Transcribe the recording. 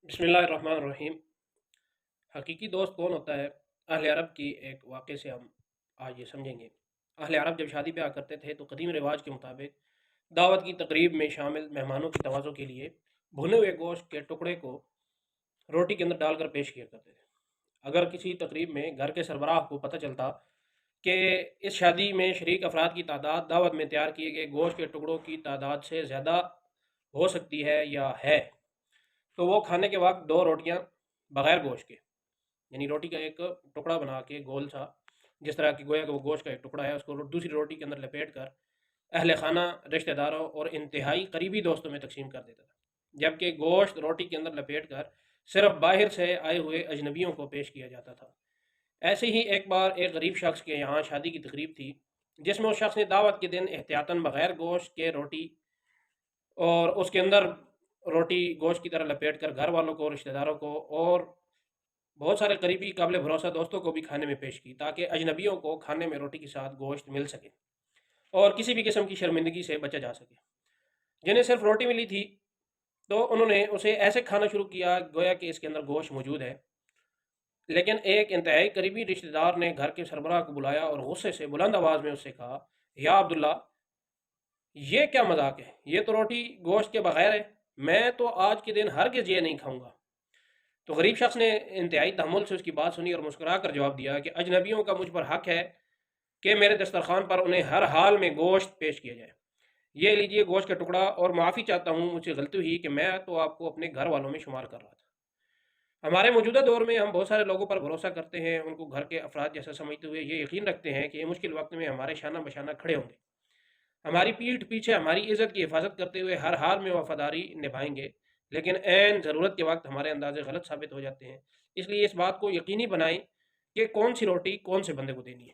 बिस्मिल्लाहिर्रहमानिर्रहीम। हकीकी दोस्त कौन होता है? अहले अरब की एक वाक़े से हम आज ये समझेंगे। अहले अरब जब शादी ब्याह करते थे तो कदीम रिवाज के मुताबिक दावत की तकरीब में शामिल मेहमानों की तवाज़ो के लिए भुने हुए गोश्त के टुकड़े को रोटी के अंदर डालकर पेश किया करते थे। अगर किसी तकरीब में घर के सरबराह को पता चलता कि इस शादी में शरीक अफराद की तादाद दावत में तैयार किए गए गोश्त के टुकड़ों की तादाद से ज़्यादा हो सकती है या है, तो वो खाने के वक्त दो रोटियां बगैर गोश्त के, यानी रोटी का एक टुकड़ा बना के गोल सा, जिस तरह की गोया कि वो गोश्त का एक टुकड़ा है, उसको दूसरी रोटी के अंदर लपेट कर अहल खाना, रिश्तेदारों और इंतहाई करीबी दोस्तों में तकसीम कर देता था, जबकि गोश्त रोटी के अंदर लपेट कर सिर्फ बाहर से आए हुए अजनबियों को पेश किया जाता था। ऐसे ही एक बार एक गरीब शख्स के यहाँ शादी की तकरीब थी, जिसमें उस शख्स ने दावत के दिन एहतियातन बगैर गोश्त के रोटी और उसके अंदर रोटी गोश्त की तरह लपेट कर घर वालों को, रिश्तेदारों को और बहुत सारे करीबी काबिल भरोसा दोस्तों को भी खाने में पेश की, ताकि अजनबियों को खाने में रोटी के साथ गोश्त मिल सके और किसी भी किस्म की शर्मिंदगी से बचा जा सके। जिन्हें सिर्फ रोटी मिली थी तो उन्होंने उसे ऐसे खाना शुरू किया गोया कि इसके अंदर गोश्त मौजूद है। लेकिन एक इंतहाई करीबी रिश्तेदार ने घर के सरबराह को बुलाया और गुस्से से बुलंद आवाज़ में उससे कहा, या अब्दुल्ला, ये क्या मजाक है? ये तो रोटी गोश्त के बगैर है। मैं तो आज के दिन हरगिज़ ये नहीं खाऊंगा। तो गरीब शख्स ने इंतहाई तहमुल से उसकी बात सुनी और मुस्कुरा कर जवाब दिया कि अजनबियों का मुझ पर हक है कि मेरे दस्तरखान पर उन्हें हर हाल में गोश्त पेश किया जाए। ये लीजिए गोश्त का टुकड़ा, और माफ़ी चाहता हूँ, मुझसे गलती हुई कि मैं तो आपको अपने घर वालों में शुमार कर रहा था। हमारे मौजूदा दौर में हम बहुत सारे लोगों पर भरोसा करते हैं, उनको घर के अफराद जैसा समझते हुए ये यकीन रखते हैं कि मुश्किल वक्त में हमारे शाना बशाना खड़े होंगे, हमारी पीठ पीछे हमारी इज्जत की हिफाजत करते हुए हर हाल में वफादारी निभाएंगे। लेकिन ऐन ज़रूरत के वक्त हमारे अंदाजे गलत साबित हो जाते हैं। इसलिए इस बात को यकीनी बनाएं कि कौन सी रोटी कौन से बंदे को देनी है।